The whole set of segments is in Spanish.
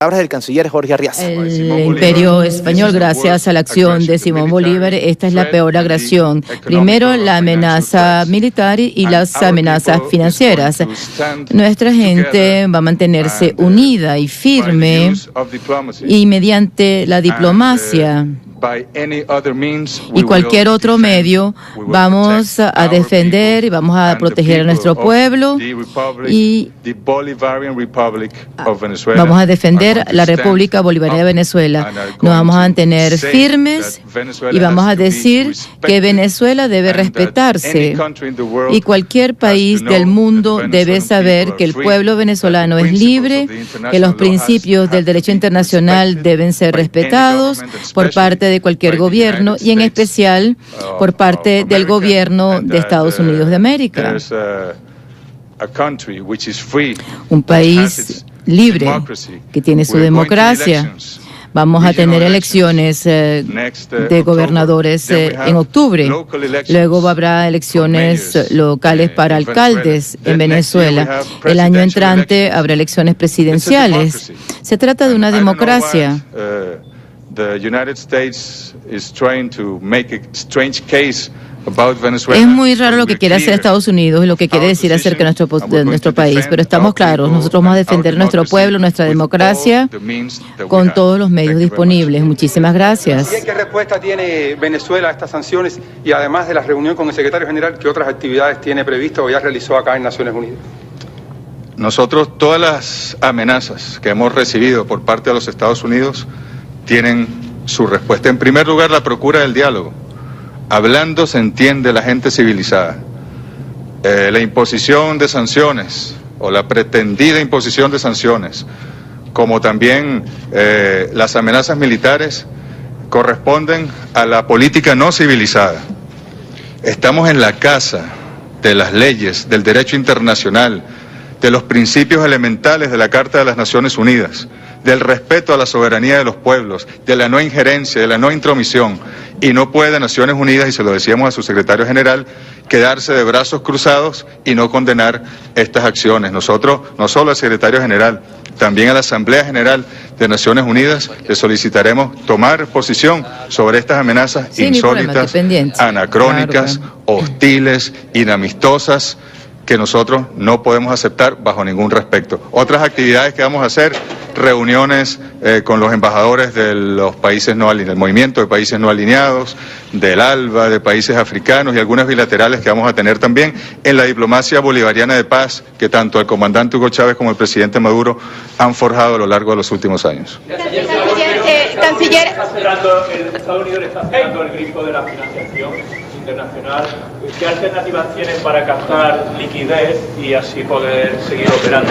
Palabras del canciller Jorge Arriaza. El imperio español, gracias a la acción de Simón Bolívar, esta es la peor agresión. Primero, la amenaza militar y las amenazas financieras. Nuestra gente va a mantenerse unida y firme y mediante la diplomacia y cualquier otro medio vamos a defender y vamos a proteger a nuestro pueblo y vamos a defender la República Bolivariana de Venezuela. Nos vamos a mantener firmes y vamos a decir que Venezuela debe respetarse y cualquier país del mundo debe saber que el pueblo venezolano es libre, que los principios del derecho internacional deben ser respetados por parte de cualquier gobierno y en especial por parte del gobierno de Estados Unidos de América. Un país libre que tiene su democracia. Vamos a tener elecciones de gobernadores en octubre. Luego habrá elecciones locales para alcaldes en Venezuela. El año entrante habrá elecciones presidenciales. Se trata de una democracia. Es muy raro lo que quiere hacer Estados Unidos y lo que quiere decir acerca de nuestro país, pero estamos claros, nosotros vamos a defender nuestro pueblo, nuestra democracia, con todos los medios disponibles. Muchísimas gracias. ¿Y qué respuesta tiene Venezuela a estas sanciones y además de la reunión con el secretario general, qué otras actividades tiene previsto o ya realizó acá en Naciones Unidas? Nosotros, todas las amenazas que hemos recibido por parte de los Estados Unidos tienen su respuesta. En primer lugar, la procura del diálogo. Hablando se entiende la gente civilizada. La imposición de sanciones o la pretendida imposición de sanciones, como también las amenazas militares, corresponden a la política no civilizada. Estamos en la casa de las leyes, del derecho internacional, de los principios elementales de la Carta de las Naciones Unidas, del respeto a la soberanía de los pueblos, de la no injerencia, de la no intromisión. Y no puede Naciones Unidas, y se lo decíamos a su secretario general, quedarse de brazos cruzados y no condenar estas acciones. Nosotros, no solo al secretario general, también a la Asamblea General de Naciones Unidas, le solicitaremos tomar posición sobre estas amenazas insólitas, anacrónicas, hostiles, inamistosas, que nosotros no podemos aceptar bajo ningún respecto. Otras actividades que vamos a hacer, reuniones con los embajadores de los países no alineados, del movimiento de países no alineados, del ALBA, de países africanos y algunas bilaterales que vamos a tener también en la diplomacia bolivariana de paz que tanto el comandante Hugo Chávez como el presidente Maduro han forjado a lo largo de los últimos años. Canciller, Estados Unidos está cerrando el grifo de la financiación internacional. ¿Qué alternativas tienen para captar liquidez y así poder seguir operando?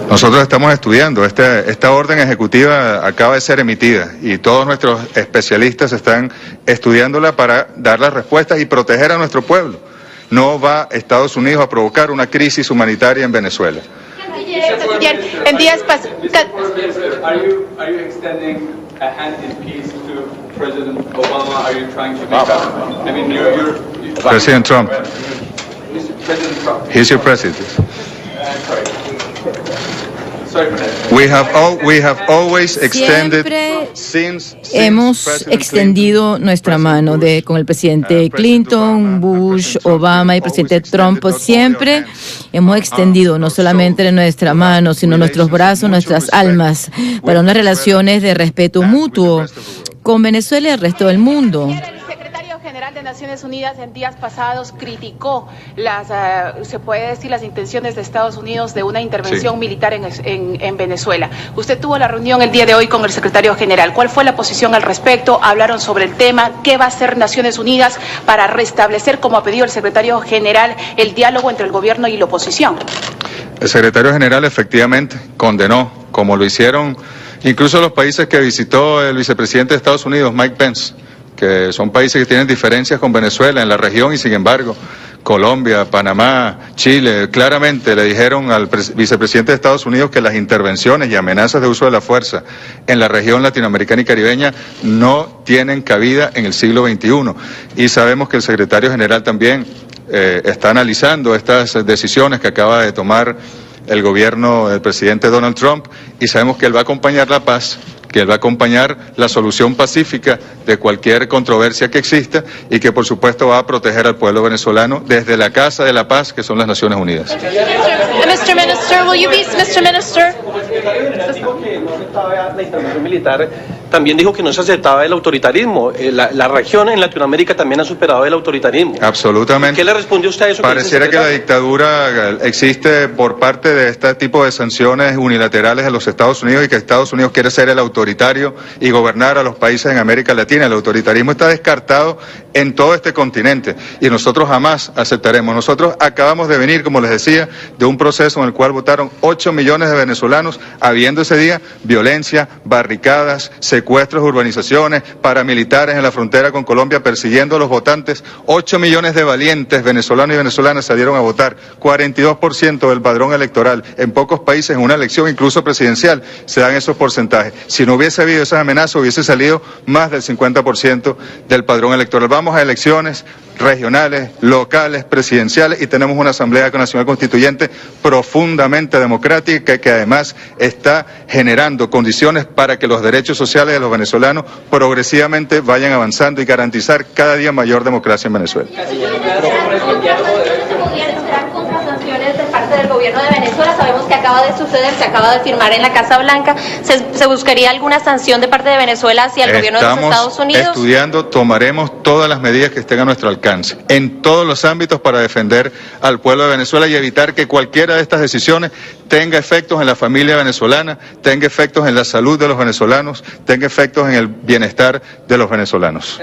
Nosotros estamos estudiando. Esta orden ejecutiva acaba de ser emitida y todos nuestros especialistas están estudiándola para dar las respuestas y proteger a nuestro pueblo. No va Estados Unidos a provocar una crisis humanitaria en Venezuela. En días pasados. President Obama, are you trying to make up? I mean, you're President Trump. President Trump. He's your president. Sorry for that. We have always extended since hemos extendido nuestra mano con el presidente Clinton, Bush, Obama y el presidente Trump. Siempre hemos extendido no solamente nuestra mano, sino nuestros brazos, nuestras almas, para unas relaciones de respeto mutuo con Venezuela y el resto del mundo. General de Naciones Unidas en días pasados criticó se puede decir, las intenciones de Estados Unidos de una intervención militar en Venezuela. Usted tuvo la reunión el día de hoy con el secretario general. ¿Cuál fue la posición al respecto? ¿Hablaron sobre el tema? ¿Qué va a hacer Naciones Unidas para restablecer, como ha pedido el secretario general, el diálogo entre el gobierno y la oposición? El secretario general efectivamente condenó, como lo hicieron incluso los países que visitó el vicepresidente de Estados Unidos, Mike Pence, que son países que tienen diferencias con Venezuela en la región y sin embargo Colombia, Panamá, Chile, claramente le dijeron al vicepresidente de Estados Unidos que las intervenciones y amenazas de uso de la fuerza en la región latinoamericana y caribeña no tienen cabida en el siglo XXI. Y sabemos que el secretario general también está analizando estas decisiones que acaba de tomar el gobierno del presidente Donald Trump, y sabemos que él va a acompañar la paz, que él va a acompañar la solución pacífica de cualquier controversia que exista y que por supuesto va a proteger al pueblo venezolano desde la Casa de la Paz, que son las Naciones Unidas. Mr. Minister, will you be, Mr. Minister? Dijo que no aceptaba la intervención militar, también dijo que no se aceptaba el autoritarismo. La región en Latinoamérica también ha superado el autoritarismo. Absolutamente. ¿Qué le responde usted a eso? Pareciera que la dictadura existe por parte de este tipo de sanciones unilaterales de los Estados Unidos y que Estados Unidos quiere ser el autoritario y gobernar a los países en América Latina. El autoritarismo está descartado en todo este continente y nosotros jamás aceptaremos. Nosotros acabamos de venir, como les decía, de un proceso en el cual votaron 8 millones de venezolanos, habiendo ese día violencia, barricadas, secuestros, urbanizaciones, paramilitares en la frontera con Colombia persiguiendo a los votantes. 8 millones de valientes venezolanos y venezolanas salieron a votar, 42% del padrón electoral. En pocos países, en una elección incluso presidencial, se dan esos porcentajes. Si no hubiese habido esas amenazas, hubiese salido más del 50% del padrón electoral. Vamos a elecciones regionales, locales, presidenciales y tenemos una Asamblea Nacional Constituyente profundamente democrática que además está generando condiciones para que los derechos sociales de los venezolanos progresivamente vayan avanzando y garantizar cada día mayor democracia en Venezuela. De parte del gobierno de Venezuela, sabemos que acaba de suceder, se acaba de firmar en la Casa Blanca. ¿Se buscaría alguna sanción de parte de Venezuela hacia el gobierno de los Estados Unidos? Estamos estudiando, tomaremos todas las medidas que estén a nuestro alcance, en todos los ámbitos para defender al pueblo de Venezuela y evitar que cualquiera de estas decisiones tenga efectos en la familia venezolana, tenga efectos en la salud de los venezolanos, tenga efectos en el bienestar de los venezolanos.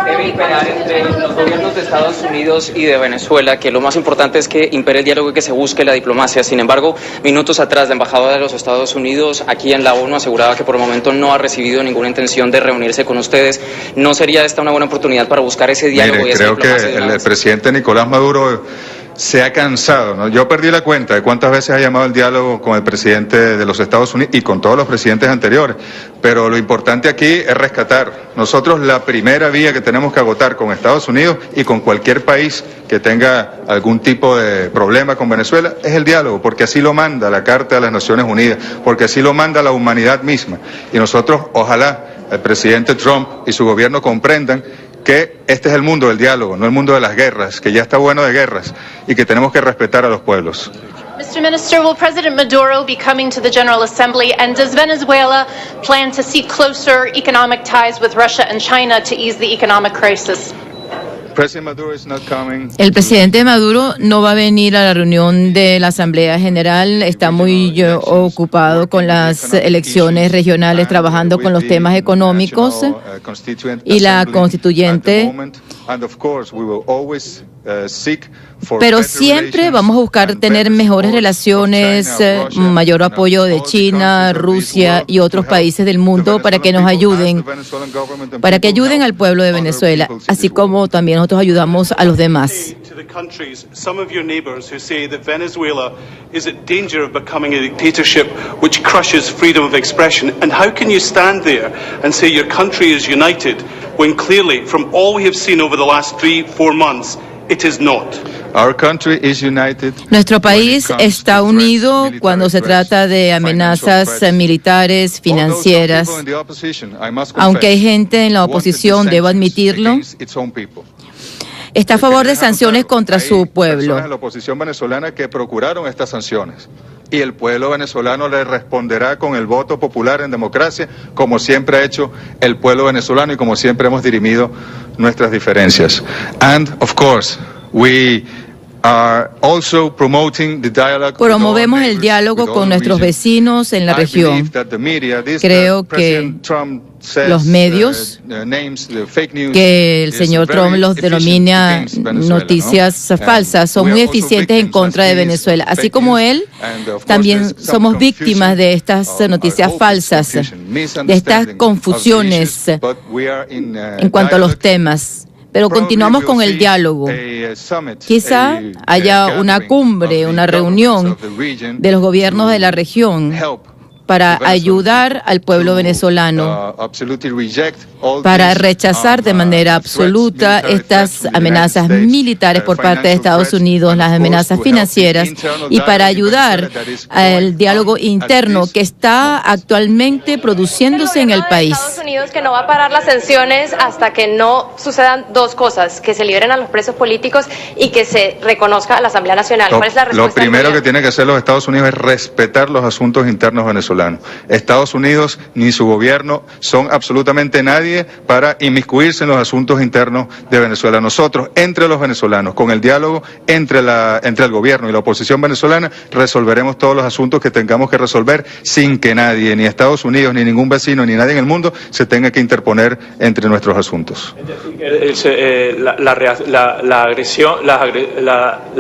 Debe imperar entre los gobiernos de Estados Unidos y de Venezuela, que lo más importante es que impere el diálogo y que se busque la diplomacia. Sin embargo, minutos atrás, la embajadora de los Estados Unidos aquí en la ONU aseguraba que por el momento no ha recibido ninguna intención de reunirse con ustedes. ¿No sería esta una buena oportunidad para buscar ese diálogo y esa diplomacia? Creo que el presidente Nicolás Maduro se ha cansado, ¿no? Yo perdí la cuenta de cuántas veces ha llamado el diálogo con el presidente de los Estados Unidos y con todos los presidentes anteriores, pero lo importante aquí es rescatar. Nosotros la primera vía que tenemos que agotar con Estados Unidos y con cualquier país que tenga algún tipo de problema con Venezuela es el diálogo, porque así lo manda la Carta de las Naciones Unidas, porque así lo manda la humanidad misma. Y nosotros, ojalá, el presidente Trump y su gobierno comprendan que este es el mundo del diálogo, no el mundo de las guerras, que ya está bueno de guerras y que tenemos que respetar a los pueblos. Mr. Minister, will President Maduro be coming to the General Assembly, and does Venezuela plan to seek closer economic ties with Russia and China to ease the economic crisis? El presidente Maduro no va a venir a la reunión de la Asamblea General, está muy ocupado con las elecciones regionales, trabajando con los temas económicos y la constituyente. Pero siempre vamos a buscar tener mejores relaciones, mayor apoyo de China, Rusia y otros países del mundo para que nos ayuden, para que ayuden al pueblo de Venezuela, así como también nosotros ayudamos a los demás. Some of your neighbors who say that Venezuela is at danger of becoming a dictatorship which crushes freedom of expression. And how can you stand there and say your country is united when clearly, from all we have seen over the last 3-4 months, it is not? Nuestro país está unido cuando se trata de amenazas militares, financieras. Aunque hay gente en la oposición, debo admitirlo, está a favor de sanciones contra su pueblo. Hay personas en la oposición venezolana que procuraron estas sanciones y el pueblo venezolano le responderá con el voto popular en democracia, como siempre ha hecho el pueblo venezolano y como siempre hemos dirimido nuestras diferencias. And of course, we are also promoting the dialogue. Promovemos el diálogo con nuestros vecinos en la región. Creo que los medios, que el señor Trump los denomina noticias falsas, son muy eficientes en contra de Venezuela. Así como él, también somos víctimas de estas noticias falsas, de estas confusiones en cuanto a los temas. Pero continuamos con el diálogo. Quizá haya una cumbre, una reunión de los gobiernos de la región para ayudar al pueblo venezolano, para rechazar de manera absoluta estas amenazas militares por parte de Estados Unidos, las amenazas financieras, y para ayudar al diálogo interno que está actualmente produciéndose en el país. Estados Unidos que no va a parar las sanciones hasta que no sucedan dos cosas: que se liberen a los presos políticos y que se reconozca a la Asamblea Nacional. ¿Cuál es la respuesta? Lo primero que tiene que hacer los Estados Unidos es respetar los asuntos internos venezolanos. Estados Unidos ni su gobierno son absolutamente nadie para inmiscuirse en los asuntos internos de Venezuela. Nosotros, entre los venezolanos, con el diálogo entre el gobierno y la oposición venezolana, resolveremos todos los asuntos que tengamos que resolver sin que nadie, ni Estados Unidos, ni ningún vecino, ni nadie en el mundo se tenga que interponer entre nuestros asuntos. La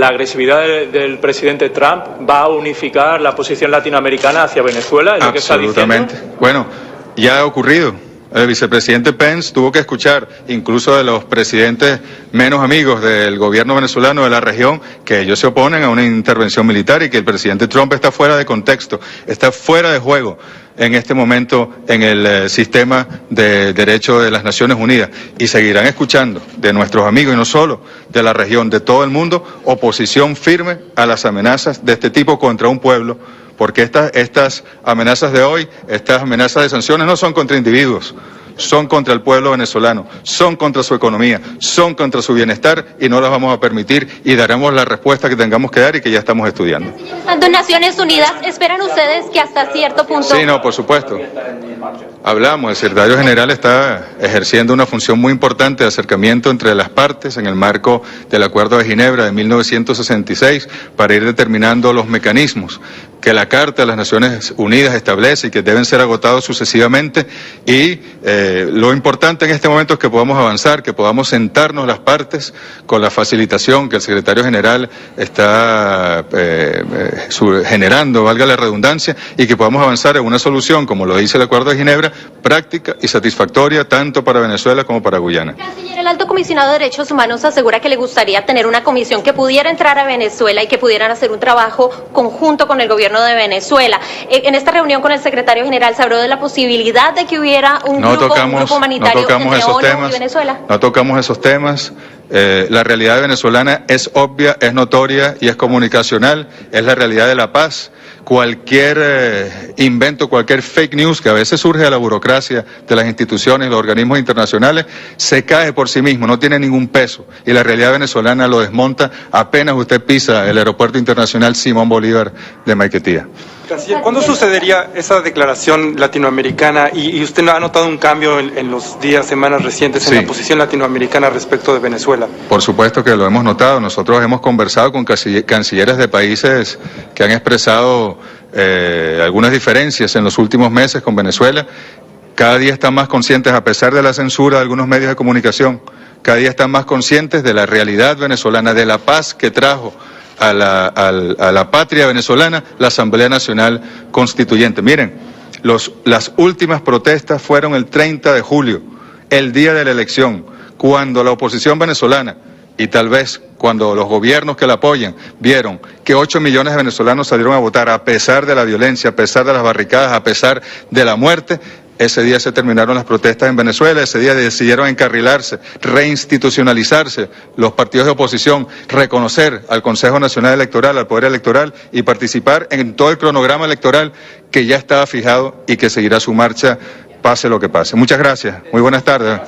agresividad del presidente Trump va a unificar la posición latinoamericana hacia Venezuela, ¿es lo que está diciendo? Absolutamente. Bueno, ya ha ocurrido. El vicepresidente Pence tuvo que escuchar incluso de los presidentes menos amigos del gobierno venezolano de la región que ellos se oponen a una intervención militar y que el presidente Trump está fuera de contexto, está fuera de juego en este momento en el sistema de derecho de las Naciones Unidas, y seguirán escuchando de nuestros amigos, y no solo de la región, de todo el mundo, oposición firme a las amenazas de este tipo contra un pueblo, porque estas amenazas de hoy, estas amenazas de sanciones no son contra individuos, son contra el pueblo venezolano, son contra su economía, son contra su bienestar, y no las vamos a permitir, y daremos la respuesta que tengamos que dar y que ya estamos estudiando. Tanto en Naciones Unidas, ¿esperan ustedes que hasta cierto punto? Sí, no, por supuesto. Hablamos, el secretario general está ejerciendo una función muy importante de acercamiento entre las partes en el marco del Acuerdo de Ginebra de 1966 para ir determinando los mecanismos que la Carta de las Naciones Unidas establece y que deben ser agotados sucesivamente, y lo importante en este momento es que podamos avanzar, que podamos sentarnos las partes con la facilitación que el secretario general está generando, valga la redundancia, y que podamos avanzar en una solución, como lo dice el Acuerdo de Ginebra, práctica y satisfactoria tanto para Venezuela como para Guyana. Canciller, el Alto Comisionado de Derechos Humanos asegura que le gustaría tener una comisión que pudiera entrar a Venezuela y que pudieran hacer un trabajo conjunto con el gobierno de Venezuela. En esta reunión con el secretario general se habló de la posibilidad de que hubiera un grupo humanitario entre ONU y Venezuela. No tocamos esos temas. La realidad venezolana es obvia, es notoria y es comunicacional, es la realidad de la paz. Cualquier invento, cualquier fake news que a veces surge de la burocracia de las instituciones y los organismos internacionales se cae por sí mismo, no tiene ningún peso, y la realidad venezolana lo desmonta apenas usted pisa el aeropuerto internacional Simón Bolívar de Maiquetía. ¿Cuándo sucedería esa declaración latinoamericana y usted ha notado un cambio en los días, semanas recientes en la posición latinoamericana respecto de Venezuela? Por supuesto que lo hemos notado. Nosotros hemos conversado con cancilleres de países que han expresado algunas diferencias en los últimos meses con Venezuela. Cada día están más conscientes, a pesar de la censura de algunos medios de comunicación, cada día están más conscientes de la realidad venezolana, de la paz que trajo a la patria venezolana la Asamblea Nacional Constituyente. Miren, las últimas protestas fueron el 30 de julio, el día de la elección, cuando la oposición venezolana, y tal vez cuando los gobiernos que la apoyan vieron que 8 millones de venezolanos salieron a votar a pesar de la violencia, a pesar de las barricadas, a pesar de la muerte. Ese día se terminaron las protestas en Venezuela, ese día decidieron encarrilarse, reinstitucionalizarse los partidos de oposición, reconocer al Consejo Nacional Electoral, al Poder Electoral, y participar en todo el cronograma electoral que ya estaba fijado y que seguirá su marcha, pase lo que pase. Muchas gracias. Muy buenas tardes.